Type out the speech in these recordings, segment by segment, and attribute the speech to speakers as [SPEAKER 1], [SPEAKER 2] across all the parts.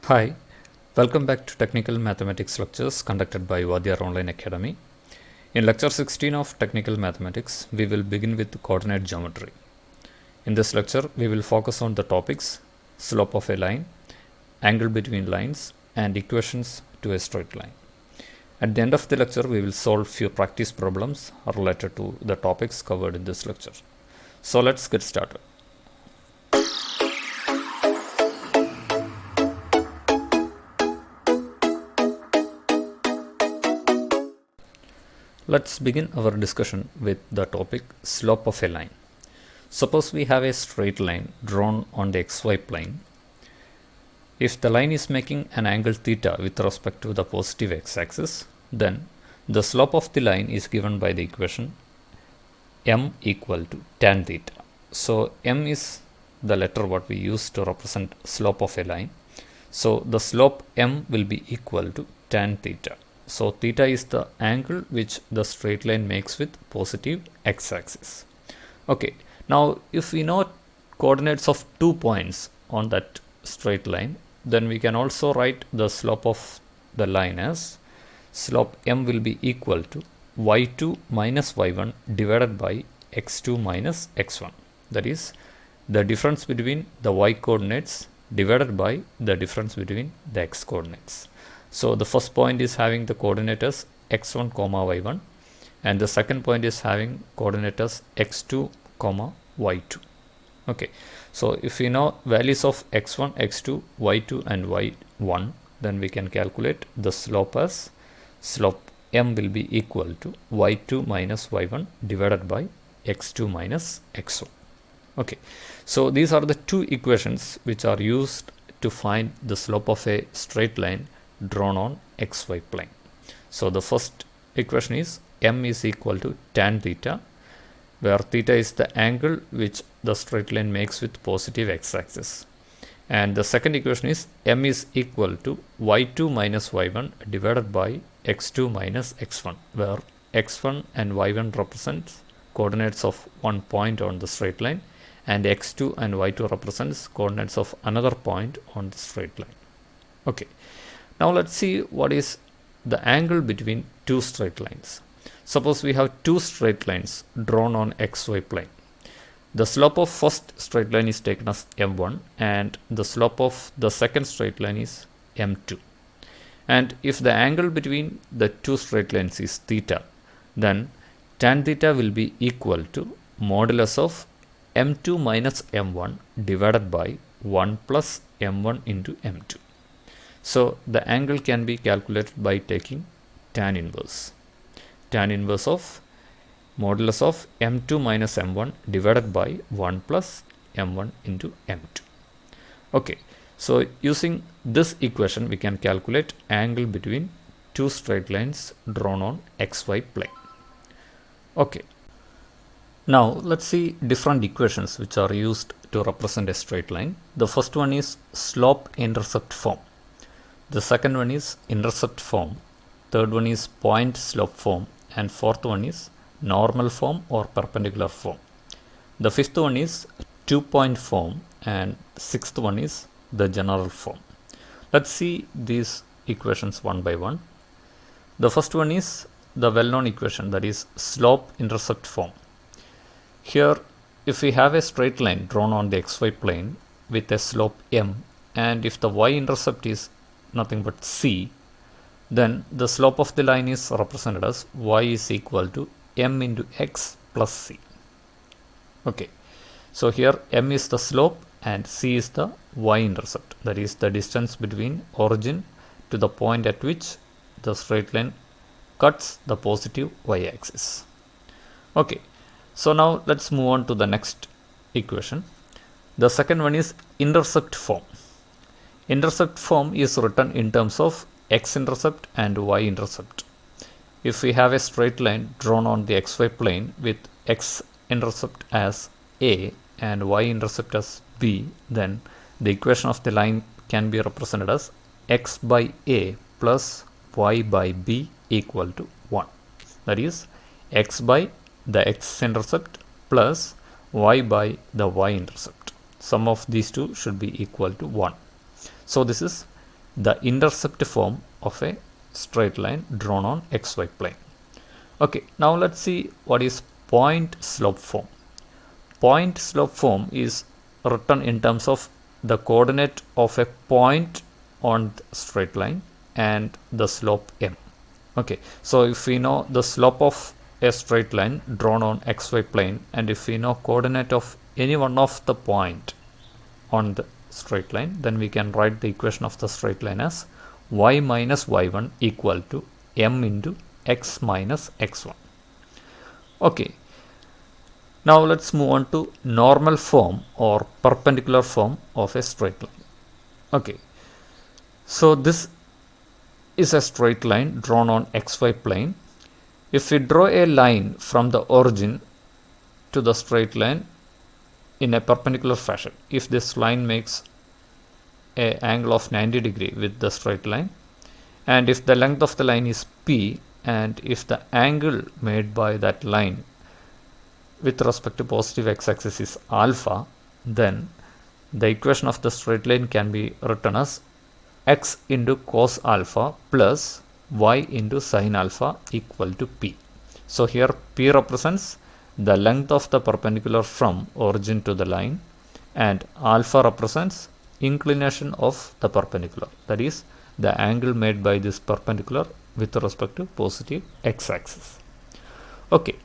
[SPEAKER 1] Hi, welcome back to Technical Mathematics lectures conducted by Vadhyar Online Academy. In lecture 16 of Technical Mathematics, we will begin with coordinate geometry. In this lecture, we will focus on the topics slope of a line, angle between lines, and equations to a straight line. At the end of the lecture, we will solve few practice problems related to the topics covered in this lecture. So let's get started. Let's begin our discussion with the topic slope of a line. Suppose we have a straight line drawn on the xy plane. If the line is making an angle theta with respect to the positive x-axis, then the slope of the line is given by the equation m equal to tan theta. So m is the letter what we use to represent slope of a line. So the slope m will be equal to tan theta. So theta is the angle which the straight line makes with positive x-axis. Okay, now if we know coordinates of 2 points on that straight line, then we can also write the slope of the line as slope m will be equal to y2 minus y1 divided by x2 minus x1. That is the difference between the y coordinates divided by the difference between the x coordinates. So the first point is having the coordinate as x1 comma y1, and the second point is having coordinate as x2 comma y2. Okay, so if we know values of x1, x2, y2 and y1, then we can calculate the slope as slope m will be equal to y2 minus y1 divided by x2 minus x1. Okay, so these are the two equations which are used to find the slope of a straight line drawn on xy plane. So the first equation is m is equal to tan theta, where theta is the angle which the straight line makes with positive x-axis. And the second equation is m is equal to y2 minus y1 divided by x2 minus x1, where x1 and y1 represents coordinates of one point on the straight line, and x2 and y2 represents coordinates of another point on the straight line. Okay. Now let's see what is the angle between two straight lines. Suppose we have two straight lines drawn on xy plane. The slope of first straight line is taken as m1 and the slope of the second straight line is m2. And if the angle between the two straight lines is theta, then tan theta will be equal to modulus of m2 minus m1 divided by 1 plus m1 into m2. So the angle can be calculated by taking tan inverse. Tan inverse of modulus of m2 minus m1 divided by 1 plus m1 into m2. Okay, so using this equation we can calculate angle between two straight lines drawn on xy plane. Okay, now let's see different equations which are used to represent a straight line. The first one is slope intercept form. The second one is intercept form, third one is point slope form, and fourth one is normal form or perpendicular form. The fifth one is 2-point form, and sixth one is the general form. Let's see these equations one by one. The first one is the well-known equation, that is slope intercept form. Here if we have a straight line drawn on the xy plane with a slope m, and if the y-intercept is nothing but c, then the slope of the line is represented as y is equal to m into x plus c. Okay, so here m is the slope and c is the y-intercept, that is the distance between origin to the point at which the straight line cuts the positive y-axis. Okay, so now let's move on to the next equation. The second one is intercept form. Intercept form is written in terms of x-intercept and y-intercept. If we have a straight line drawn on the xy plane with x-intercept as a and y-intercept as b, then the equation of the line can be represented as x by a plus y by b equal to 1. That is x by the x-intercept plus y by the y-intercept. Sum of these two should be equal to 1. So this is the intercept form of a straight line drawn on xy plane. Okay, now let's see what is point slope form. Point slope form is written in terms of the coordinate of a point on the straight line and the slope m. Okay, so if we know the slope of a straight line drawn on xy plane, and if we know coordinate of any one of the point on the straight line, then we can write the equation of the straight line as y minus y1 equal to m into x minus x1. Okay, now let's move on to normal form or perpendicular form of a straight line. Okay, so this is a straight line drawn on xy plane. If we draw a line from the origin to the straight line in a perpendicular fashion, if this line makes an angle of 90 degree with the straight line, and if the length of the line is p, and if the angle made by that line with respect to positive x-axis is alpha, then the equation of the straight line can be written as x into cos alpha plus y into sin alpha equal to p. So here p represents the length of the perpendicular from origin to the line, and alpha represents inclination of the perpendicular, that is the angle made by this perpendicular with respect to positive x-axis. Okay,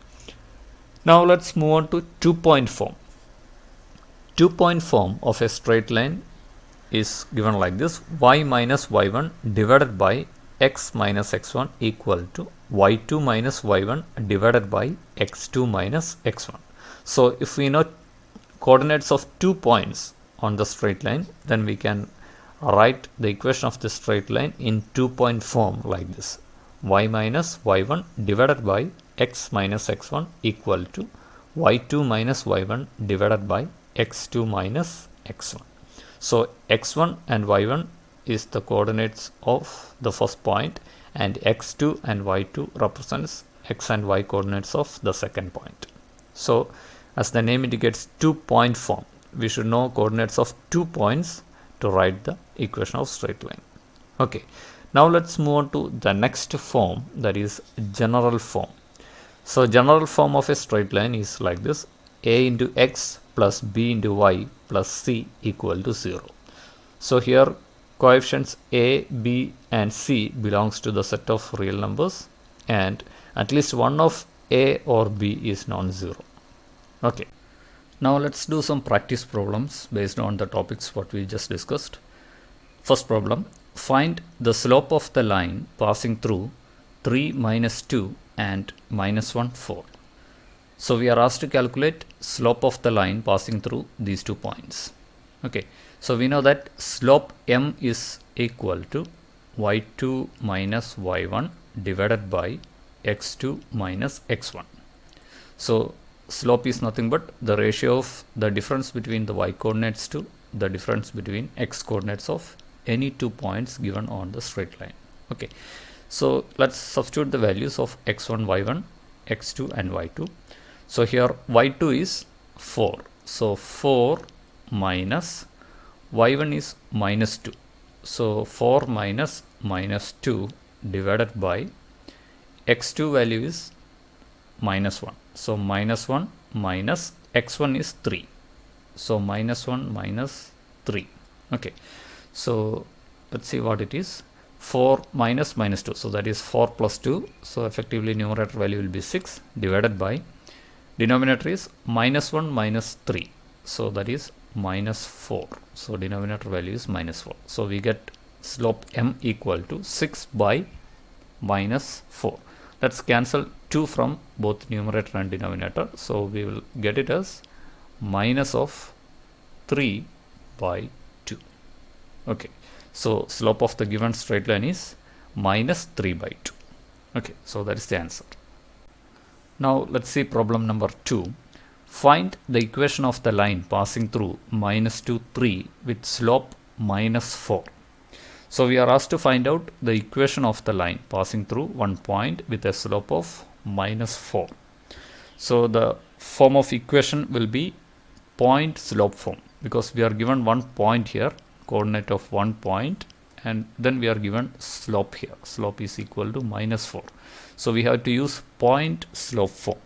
[SPEAKER 1] now let's move on to 2-point form. 2-point form of a straight line is given like this: y minus y1 divided by x minus x1 equal to y2 minus y1 divided by x2 minus x1. So if we know coordinates of 2 points on the straight line, then we can write the equation of the straight line in 2-point form like this: y minus y1 divided by x minus x1 equal to y2 minus y1 divided by x2 minus x1. So x1 and y1 is the coordinates of the first point, and x2 and y2 represents x and y coordinates of the second point. So as the name indicates, 2-point form, we should know coordinates of 2 points to write the equation of straight line. Okay, now let's move on to the next form, that is general form. So general form of a straight line is like this: a into x plus b into y plus c equal to 0. So here coefficients a, b and c belongs to the set of real numbers, and at least one of a or b is non-zero. Okay, now let's do some practice problems based on the topics what we just discussed. First problem: find the slope of the line passing through 3, minus 2 and minus 1, 4. So we are asked to calculate slope of the line passing through these 2 points. Okay, so we know that slope m is equal to y2 minus y1 divided by x2 minus x1. So slope is nothing but the ratio of the difference between the y coordinates to the difference between x coordinates of any 2 points given on the straight line. Okay, so let's substitute the values of x1, y1, x2 and y2. So here y2 is 4. So 4 minus y1 is minus 2. So 4 minus minus 2 divided by x2 value is minus 1. So minus 1 minus x1 is 3. So minus 1 minus 3. Okay, so let's see what it is. 4 minus minus 2, so that is 4 plus 2. So effectively numerator value will be 6 divided by denominator is minus 1 minus 3. So that is minus 4. So denominator value is minus 4. So we get slope m equal to 6 by minus 4. Let's cancel 2 from both numerator and denominator. So we will get it as minus of 3 by 2. Okay, so slope of the given straight line is minus 3 by 2. Okay, so that is the answer. Now let's see problem number 2. Find the equation of the line passing through minus 2, 3 with slope minus 4. So we are asked to find out the equation of the line passing through one point with a slope of minus 4. So the form of equation will be point slope form, because we are given one point here, coordinate of one point, and then we are given slope here. Slope is equal to -4. So we have to use point slope form.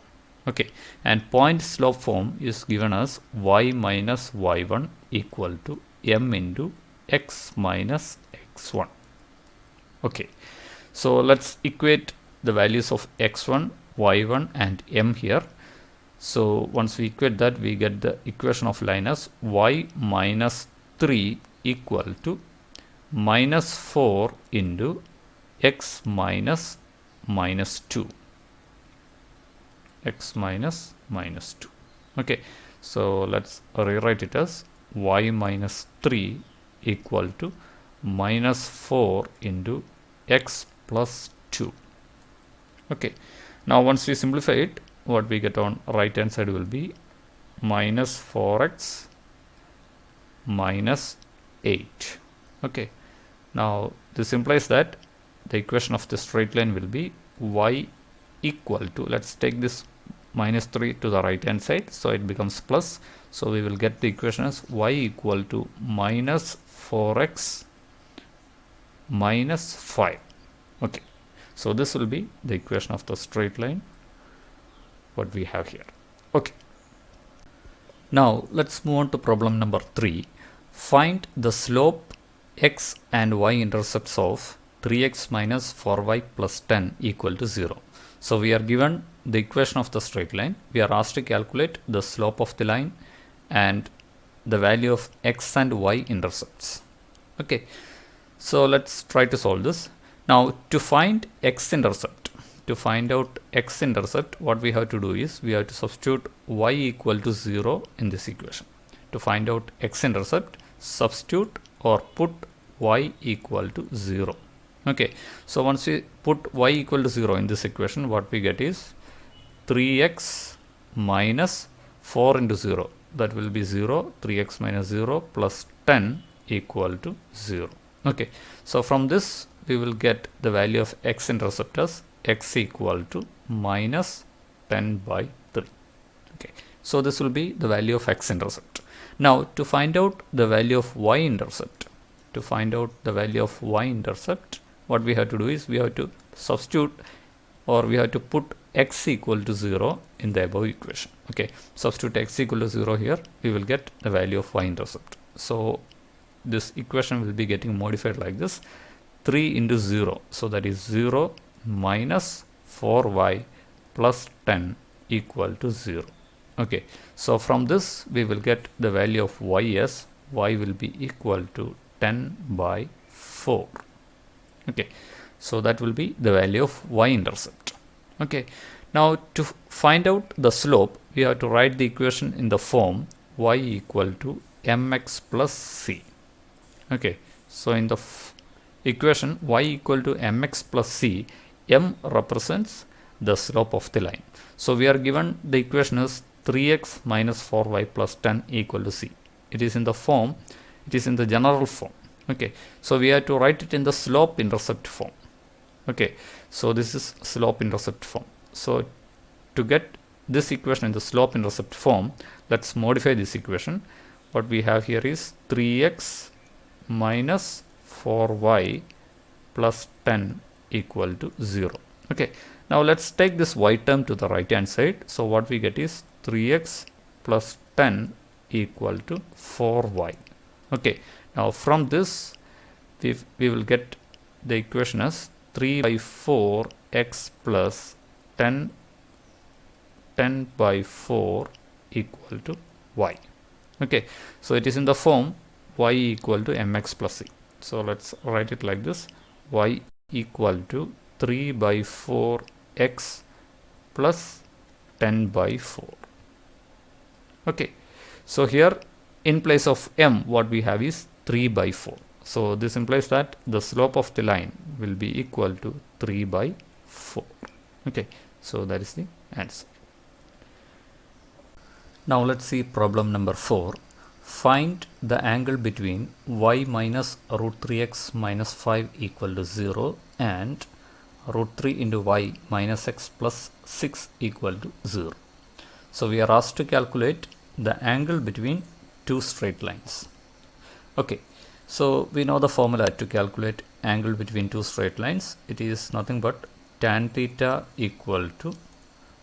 [SPEAKER 1] Okay, and point slope form is given as y minus y1 equal to m into x minus x1. Okay, so let's equate the values of x1, y1 and m here. So once we equate that, we get the equation of line as y minus 3 equal to -4 into x minus -2. X minus -2. Okay, so let's rewrite it as y minus 3 equal to -4 into x plus 2. Okay, now once we simplify it, what we get on right hand side will be minus 4x minus 8. Okay, now this implies that the equation of the straight line will be y equal to, let's take this -3 to the right hand side, so it becomes plus. So we will get the equation as y equal to minus 4x minus 5. Okay, so this will be the equation of the straight line what we have here. Okay, now let's move on to problem number 3. Find the slope x and y intercepts of 3x minus 4y plus 10 equal to 0. So we are given the equation of the straight line. We are asked to calculate the slope of the line and the value of x and y intercepts. Okay, so let's try to solve this. Now to find x-intercept, to find out x-intercept, what we have to do is we have to substitute y equal to 0 in this equation. To find out x-intercept, substitute or put y equal to 0. Okay, so once we put y equal to 0 in this equation, what we get is 3x minus 4 into 0. That will be 0. 3x minus 0 plus 10 equal to 0. Okay, so from this we will get the value of x-intercept as x equal to minus 10 by 3. Okay, so this will be the value of x-intercept. Now to find out the value of y-intercept, what we have to do is we have to substitute or we have to put x equal to 0 in the above equation. Okay, substitute x equal to 0 here, we will get the value of y-intercept. So this equation will be getting modified like this: 3 into 0, so that is 0 minus 4y plus 10 equal to 0. Okay, so from this we will get the value of y as y will be equal to 10 by 4. Okay, so that will be the value of y-intercept. Okay, now to find out the slope, we have to write the equation in the form y equal to mx plus c. Okay, so in the equation y equal to mx plus c, m represents the slope of the line. So we are given the equation as 3x minus 4y plus 10 equal to c. It is in the form, it is in the general form. Okay, so we have to write it in the slope intercept form. Okay, so this is slope intercept form. So to get this equation in the slope intercept form, let's modify this equation. What we have here is 3x minus 4y plus 10 equal to 0. Okay, now let's take this y term to the right hand side. So what we get is 3x plus 10 equal to 4y. Okay, now from this we will get the equation as 3 by 4 x plus 10 by 4 equal to y. Okay, so it is in the form y equal to mx plus c. So let's write it like this: y equal to 3 by 4 x plus 10 by 4. Okay, so here in place of m, what we have is 3 by 4. So this implies that the slope of the line will be equal to 3 by 4. Okay, so that is the answer. Now let's see problem number 4. Find the angle between y minus root 3x minus 5 equal to 0 and root 3 into y minus x plus 6 equal to 0. So we are asked to calculate the angle between two straight lines. Okay, So we know the formula to calculate angle between two straight lines. It is nothing but tan theta equal to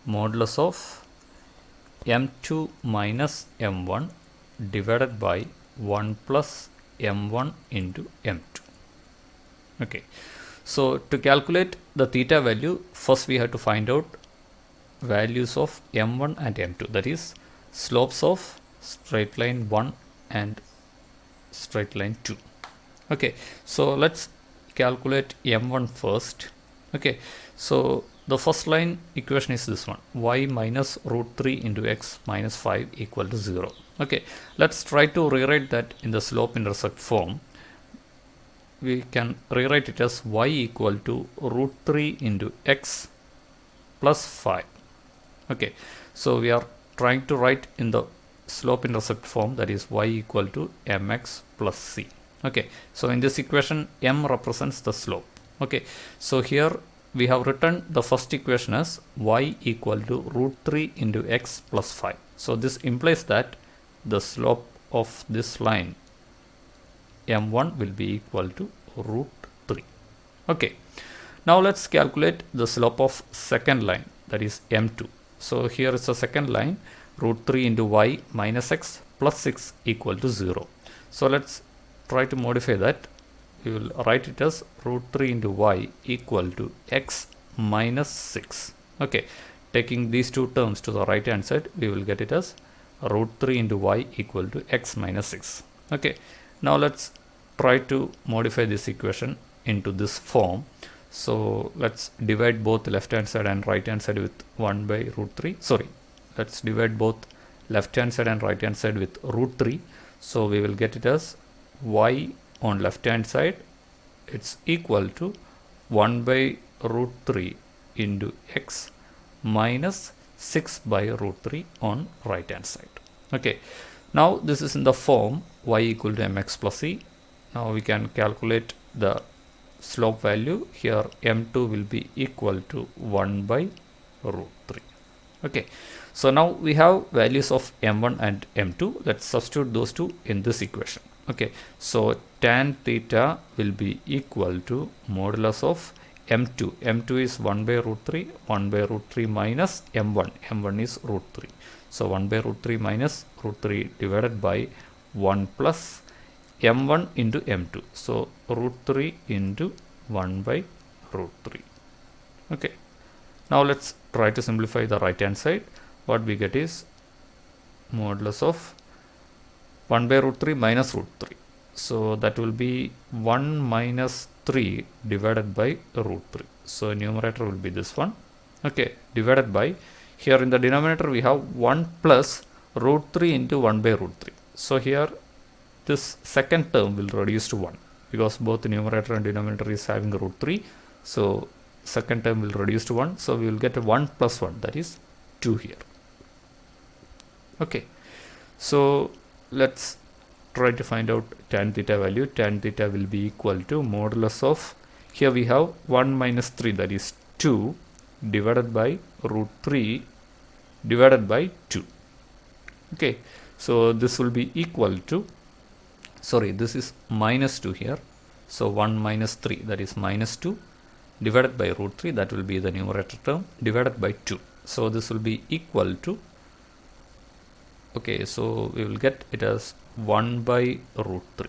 [SPEAKER 1] modulus of m2 minus m1 divided by 1 plus m1 into m2. Okay, so to calculate the theta value, first we have to find out values of m1 and m2, that is slopes of straight line 1 and straight line 2. Okay, so let's calculate m1 first. Okay, so the first line equation is this one, y minus root 3 into x minus 5 equal to 0. Okay, let's try to rewrite that in the slope intercept form. We can rewrite it as y equal to root 3 into x plus 5. Okay, so we are trying to write in the slope intercept form, that is y equal to mx plus c. Okay, so in this equation m represents the slope. Okay, so here we have written the first equation as y equal to root 3 into x plus 5. So this implies that the slope of this line m1 will be equal to root 3. Okay, now let's calculate the slope of second line, that is m2. So here is the second line, root 3 into y minus x plus 6 equal to 0. So let's try to modify that. We will write it as root 3 into y equal to x minus 6. Okay, taking these two terms to the right hand side, we will get it as root 3 into y equal to x minus 6. Okay, now let's try to modify this equation into this form. So let's divide both left hand side and right hand side with 1 by root 3. Sorry, let's divide both left hand side and right hand side with root 3. So we will get it as y on left hand side, it's equal to 1 by root 3 into x minus 6 by root 3 on right hand side. Okay, now this is in the form y equal to mx plus c. Now we can calculate the slope value. Here m2 will be equal to 1 by root 3. Okay, so now we have values of m1 and m2. Let's substitute those two in this equation. Okay, so tan theta will be equal to modulus of m2. m2 is 1 by root 3, 1 by root 3 minus m1. m1 is root 3. So 1 by root 3 minus root 3 divided by 1 plus m1 into m2. So root 3 into 1 by root 3. Okay, now let's try to simplify the right hand side. What we get is modulus of 1 by root 3 minus root 3. So that will be 1 minus 3 divided by root 3. So numerator will be this one. Okay, divided by, here in the denominator we have 1 plus root 3 into 1 by root 3. So here this second term will reduce to 1 because both the numerator and denominator is having root 3. So second term will reduce to 1. So we will get a 1 plus 1, that is 2 here. Okay, so let's try to find out tan theta value. Tan theta will be equal to modulus of, here we have 1 minus 3, that is 2 divided by root 3 divided by 2. Okay, so this will be equal to, sorry, this is minus 2 here. So 1 minus 3, that is minus 2 divided by root 3, that will be the numerator term, divided by 2. So this will be equal to, okay, so we will get it as 1 by root 3.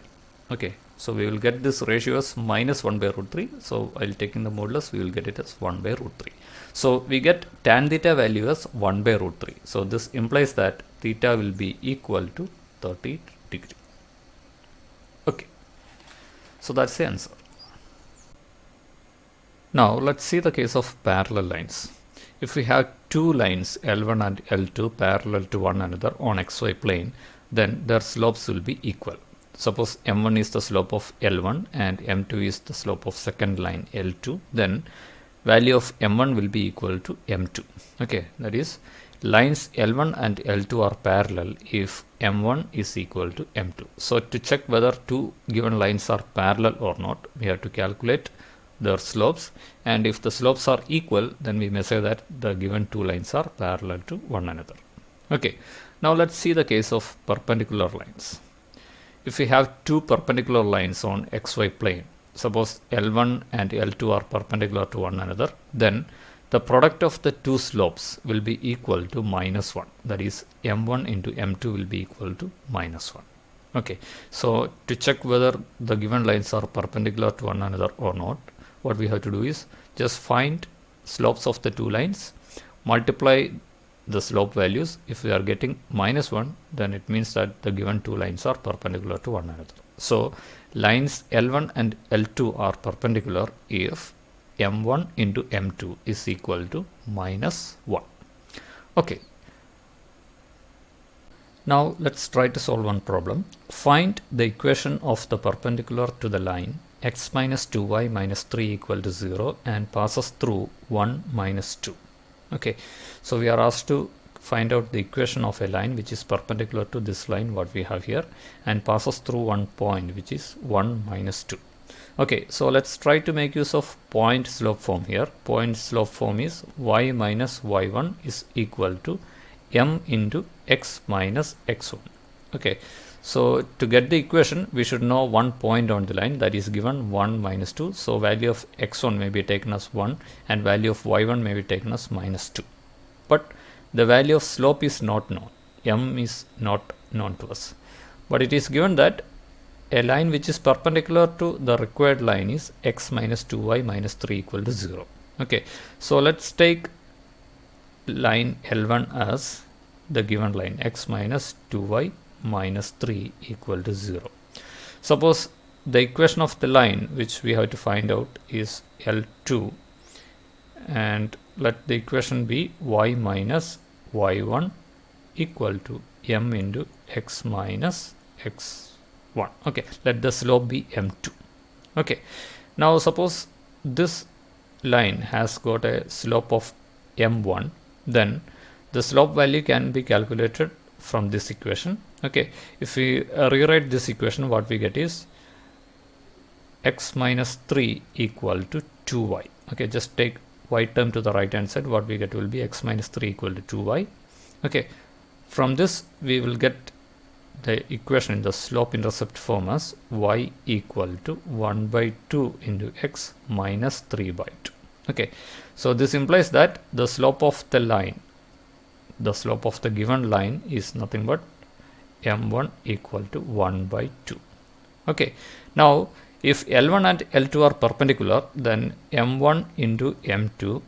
[SPEAKER 1] Okay, so we will get this ratio as minus 1 by root 3. So I'll take in the modulus, we will get it as 1 by root 3. So we get tan theta value as 1 by root 3. So this implies that theta will be equal to 30 degree. Okay, so that's the answer. Now let's see the case of parallel lines. If we have two lines L1 and L2 parallel to one another on xy plane, then their slopes will be equal. Suppose m1 is the slope of L1 and m2 is the slope of second line L2, then value of m1 will be equal to m2. Okay, that is lines L1 and L2 are parallel if m1 is equal to m2. So to check whether two given lines are parallel or not, we have to calculate their slopes, and if the slopes are equal, then we may say that the given two lines are parallel to one another. Okay, now let's see the case of perpendicular lines. if we have two perpendicular lines on xy plane, suppose L1 and L2 are perpendicular to one another, then the product of the two slopes will be equal to -1. That is, m1 into m2 will be equal to -1. Okay, so to check whether the given lines are perpendicular to one another or not, what we have to do is just find slopes of the two lines, multiply the slope values. If we are getting -1, then it means that the given two lines are perpendicular to one another. So lines L1 and L2 are perpendicular if m1 into m2 is equal to -1. Okay. Now let's try to solve one problem. Find the equation of the perpendicular to the line x minus 2y minus 3 equal to 0 and passes through 1 minus 2. Okay, so we are asked to find out the equation of a line which is perpendicular to this line what we have here and passes through one point which is 1 minus 2. Okay, so let's try to make use of point slope form here. Point slope form is y minus y1 is equal to m into x minus x1. Okay, so to get the equation we should know one point on the line, that is given 1 minus 2. So value of x1 may be taken as 1 and value of y1 may be taken as -2. But the value of slope is not known. M is not known to us. But it is given that a line which is perpendicular to the required line is x minus 2y minus 3 equal to 0. Okay, so let's take line L1 as the given line x minus 2y minus 3 equal to 0. Suppose the equation of the line which we have to find out is L2, and let the equation be y minus y1 equal to m into x minus x1. Okay, let the slope be m2. Okay, now suppose this line has got a slope of m1, then the slope value can be calculated from this equation. Okay, if we rewrite this equation, what we get is x minus 3 equal to 2y. Okay, just take y term to the right hand side, what we get will be x minus 3 equal to 2y. Okay, from this we will get the equation in the slope intercept form as y equal to 1 by 2 into x minus 3 by 2. Okay, so this implies that the slope of the line, the slope of the given line is nothing but m1 equal to 1 by 2. Okay, now if L1 and L2 are perpendicular, then m1 into m2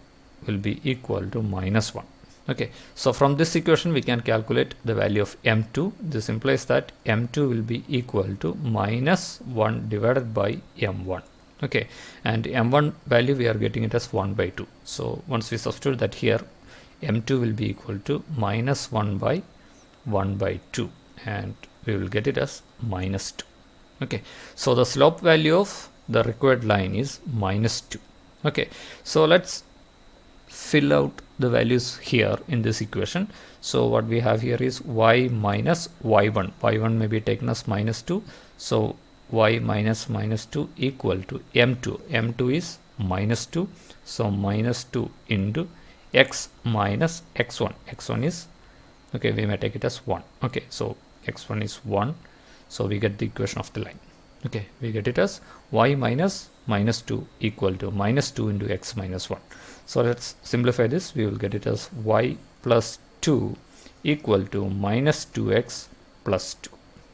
[SPEAKER 1] will be equal to -1. Okay, so from this equation we can calculate the value of m2. This implies that m2 will be equal to -1 divided by m1. Okay, and m1 value we are getting it as 1 by 2. So once we substitute that here, m2 will be equal to -1 by 1 by 2, and we will get it as -2. Okay, so the slope value of the required line is -2. Okay, so let's fill out the values here in this equation. So what we have here is y minus y1. y1 may be taken as -2. So y minus -2 equal to m2. m2 is -2. So -2 into x minus x1. x1 is, okay, we may take it as 1. Okay, so x1 is 1. So we get the equation of the line. Okay, we get it as y minus -2 equal to -2 into x minus 1. So let's simplify this. We will get it as y plus 2 equal to -2x plus 2.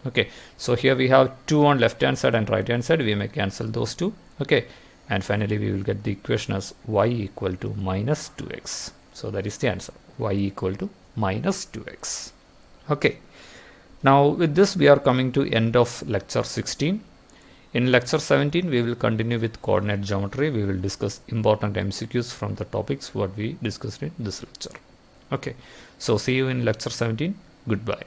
[SPEAKER 1] Okay, so here we have 2 on left hand side and right hand side. We may cancel those two. Okay, and finally we will get the equation as y equal to -2x. So that is the answer, y equal to -2x. Okay, now with this we are coming to end of lecture 16. In lecture 17 we will continue with coordinate geometry. We will discuss important MCQs from the topics what we discussed in this lecture. Okay, so see you in lecture 17. Goodbye.